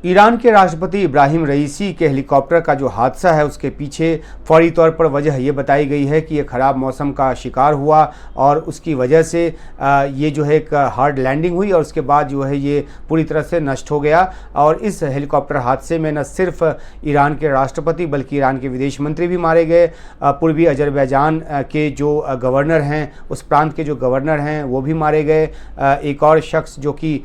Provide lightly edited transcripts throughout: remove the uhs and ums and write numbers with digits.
Iran के राष्ट्रपति इब्राहिम रईसी के हेलीकॉप्टर का जो हादसा है उसके पीछे फौरी तौर पर वजह ये बताई गई है कि ये ख़राब मौसम का शिकार हुआ और उसकी वजह से ये जो है एक हार्ड लैंडिंग हुई और उसके बाद जो है ये पूरी तरह से नष्ट हो गया। और इस हेलीकॉप्टर हादसे में न सिर्फ ईरान के राष्ट्रपति बल्कि ईरान के विदेश मंत्री भी मारे गए। पूर्वी अजरबैजान के जो गवर्नर हैं, उस प्रांत के जो गवर्नर हैं वो भी मारे गए। एक और शख्स जो कि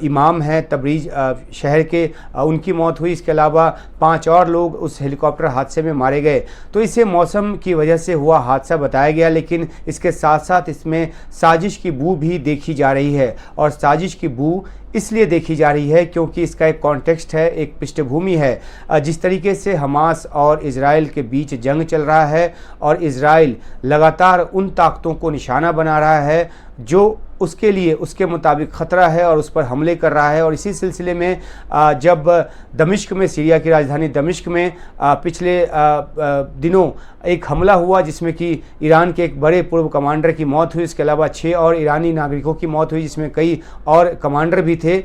इमाम हैं तबरीज शहर के, उनकी मौत हुई। इसके अलावा 5 और लोग उस हेलीकॉप्टर हादसे में मारे गए। तो इसे मौसम की वजह से हुआ हादसा बताया गया, लेकिन इसके साथ साथ इसमें साजिश की बू भी देखी जा रही है। और साजिश की बू इसलिए देखी जा रही है क्योंकि इसका एक कॉन्टेक्स्ट है, एक पृष्ठभूमि है। जिस तरीके से हमास और इजराइल के बीच जंग चल रहा है और इजराइल लगातार उन ताकतों को निशाना बना रहा है जो उसके लिए उसके मुताबिक ख़तरा है और उस पर हमले कर रहा है। और इसी सिलसिले में जब दमिश्क में, सीरिया की राजधानी दमिश्क में पिछले दिनों एक हमला हुआ जिसमें कि ईरान के एक बड़े पूर्व कमांडर की मौत हुई, इसके अलावा 6 और ईरानी नागरिकों की मौत हुई जिसमें कई और कमांडर भी थे।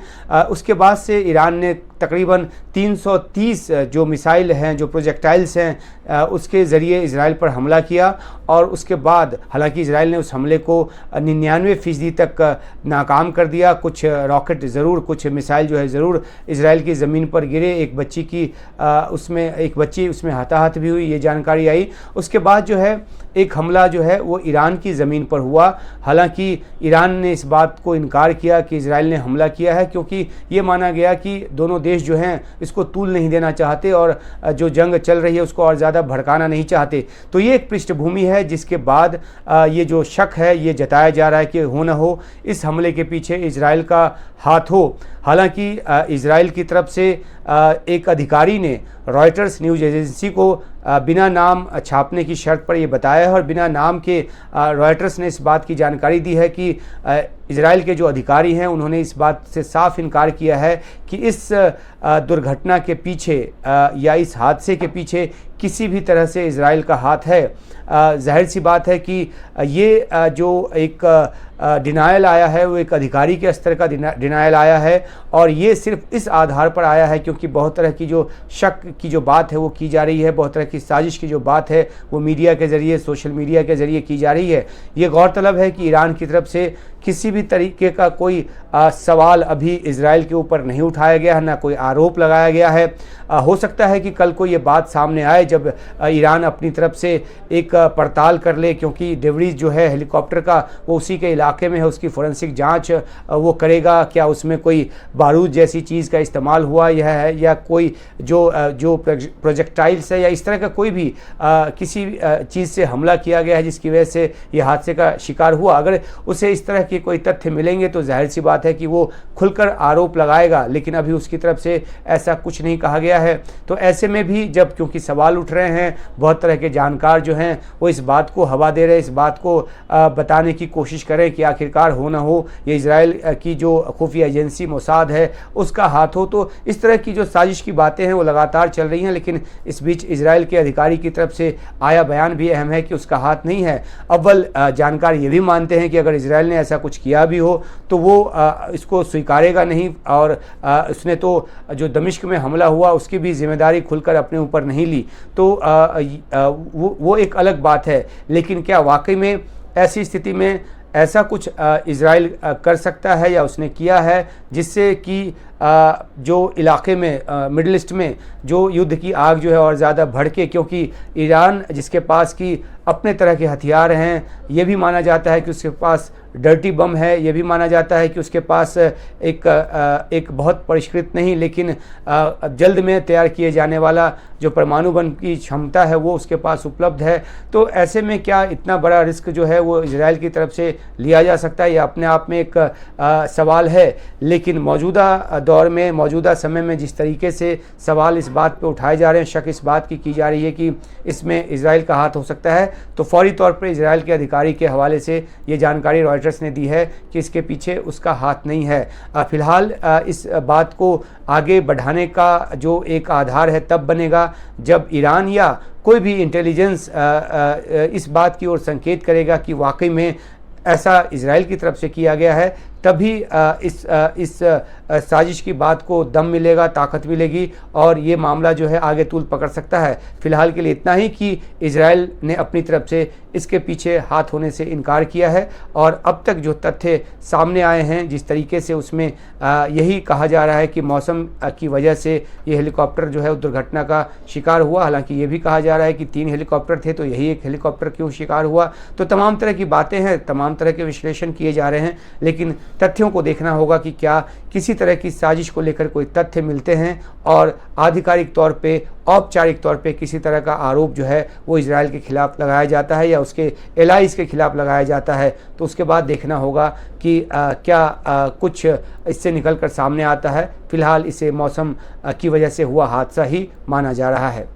उसके बाद से ईरान ने तकरीबन 330 जो मिसाइल हैं, जो प्रोजेक्टाइल्स हैं, उसके ज़रिए इजराइल पर हमला किया। और उसके बाद हालांकि इजराइल ने उस हमले को 99% तक नाकाम कर दिया। कुछ रॉकेट ज़रूर, कुछ मिसाइल जो है ज़रूर इजराइल की ज़मीन पर गिरे। एक बच्ची उसमें हताहत भी हुई, ये जानकारी आई। उसके बाद जो है एक हमला जो है वो ईरान की ज़मीन पर हुआ। हालांकि ईरान ने इस बात को इनकार किया कि इजराइल ने हमला किया है, क्योंकि ये माना गया कि दोनों देश जो हैं इसको तूल नहीं देना चाहते और जो जंग चल रही है उसको और ज़्यादा भड़काना नहीं चाहते। तो ये एक पृष्ठभूमि है जिसके बाद ये जो शक है ये जताया जा रहा है कि हो न हो इस हमले के पीछे इजराइल का हाथ हो। हालांकि इजराइल की तरफ से एक अधिकारी ने रॉयटर्स न्यूज़ एजेंसी को बिना नाम छापने की शर्त पर यह बताया है और बिना नाम के रॉयटर्स ने इस बात की जानकारी दी है कि इजराइल के जो अधिकारी हैं उन्होंने इस बात से साफ इनकार किया है कि इस दुर्घटना के पीछे या इस हादसे के पीछे किसी भी तरह से इजराइल का हाथ है। जाहिर सी बात है कि ये जो एक डिनायल आया है वो एक अधिकारी के स्तर का डिनायल आया है और ये सिर्फ इस आधार पर आया है क्योंकि बहुत तरह की जो शक की जो बात है वो की जा रही है, बहुत तरह की साजिश की जो बात है वो मीडिया के ज़रिए, सोशल मीडिया के ज़रिए की जा रही है। ये गौरतलब है कि ईरान की तरफ से किसी भी तरीके का कोई सवाल अभी इजराइल के ऊपर नहीं उठाया गया है, ना कोई आरोप लगाया गया है। हो सकता है कि कल को ये बात सामने आए जब ईरान अपनी तरफ से एक पड़ताल कर ले, क्योंकि डिब्रीज जो है हेलीकॉप्टर का वो उसी के इलाके में है, उसकी फोरेंसिक जांच वो करेगा। क्या उसमें कोई बारूद जैसी चीज़ का इस्तेमाल हुआ यह है या कोई जो प्रोजेक्टाइल्स है या इस तरह का कोई भी किसी चीज़ से हमला किया गया है जिसकी वजह से यह हादसे का शिकार हुआ। अगर उसे इस तरह के कोई तथ्य मिलेंगे तो जाहिर सी बात है कि वो खुलकर आरोप लगाएगा, लेकिन अभी उसकी तरफ से ऐसा कुछ नहीं कहा गया है। तो ऐसे में भी जब क्योंकि सवाल उठ रहे हैं, बहुत तरह के जानकार जो हैं वो इस बात को हवा दे रहे हैं, इस बात को बताने की कोशिश करें कि आखिरकार हो ना हो ये इजराइल की जो खुफिया एजेंसी मोसाद है उसका हाथ हो। तो इस तरह की जो साजिश की बातें हैं वो लगातार चल रही हैं, लेकिन इस बीच इजराइल के अधिकारी की तरफ से आया बयान भी अहम है कि उसका हाथ नहीं है। अव्वल जानकार ये भी मानते हैं कि अगर इजराइल ने ऐसा कुछ किया भी हो तो वो इसको स्वीकारेगा नहीं और उसने तो जो दमिश्क में हमला हुआ उसकी भी जिम्मेदारी खुलकर अपने ऊपर नहीं ली। तो वो एक अलग बात है। लेकिन क्या वाकई में ऐसी स्थिति में ऐसा कुछ इजराइल कर सकता है या उसने किया है जिससे कि जो इलाके में मिडल ईस्ट में जो युद्ध की आग जो है और ज़्यादा भड़के, क्योंकि ईरान जिसके पास की अपने तरह के हथियार हैं, ये भी माना जाता है कि उसके पास डर्टी बम है, ये भी माना जाता है कि उसके पास एक बहुत परिष्कृत नहीं लेकिन जल्द में तैयार किए जाने वाला जो परमाणु बम की क्षमता है वो उसके पास उपलब्ध है। तो ऐसे में क्या इतना बड़ा रिस्क जो है वो इजराइल की तरफ से लिया जा सकता है, यह अपने आप में एक सवाल है। लेकिन मौजूदा दौर में, मौजूदा समय में जिस तरीके से सवाल इस बात पे उठाए जा रहे हैं, शक इस बात की जा रही है कि इसमें इजराइल का हाथ हो सकता है, तो फौरी तौर पर इजराइल के अधिकारी के हवाले से ये जानकारी रॉयटर्स ने दी है कि इसके पीछे उसका हाथ नहीं है। फिलहाल इस बात को आगे बढ़ाने का जो एक आधार है तब बनेगा जब ईरान या कोई भी इंटेलिजेंस इस बात की ओर संकेत करेगा कि वाकई में ऐसा इजराइल की तरफ से किया गया है तभी इस साजिश की बात को दम मिलेगा, ताकत मिलेगी और ये मामला जो है आगे तूल पकड़ सकता है। फिलहाल के लिए इतना ही कि इजराइल ने अपनी तरफ से इसके पीछे हाथ होने से इनकार किया है और अब तक जो तथ्य सामने आए हैं जिस तरीके से उसमें यही कहा जा रहा है कि मौसम की वजह से ये हेलीकॉप्टर जो है दुर्घटना का शिकार हुआ। हालांकि ये भी कहा जा रहा है कि 3 हेलीकॉप्टर थे तो यही एक हेलीकॉप्टर क्यों शिकार हुआ। तो तमाम तरह की बातें हैं, तमाम तरह के विश्लेषण किए जा रहे हैं, लेकिन तथ्यों को देखना होगा कि क्या किसी तरह की साजिश को लेकर कोई तथ्य मिलते हैं और आधिकारिक तौर पे, औपचारिक तौर पे किसी तरह का आरोप जो है वो इजराइल के खिलाफ लगाया जाता है या उसके एलाइज के खिलाफ लगाया जाता है। तो उसके बाद देखना होगा कि क्या कुछ इससे निकल कर सामने आता है। फिलहाल इसे मौसम की वजह से हुआ हादसा ही माना जा रहा है।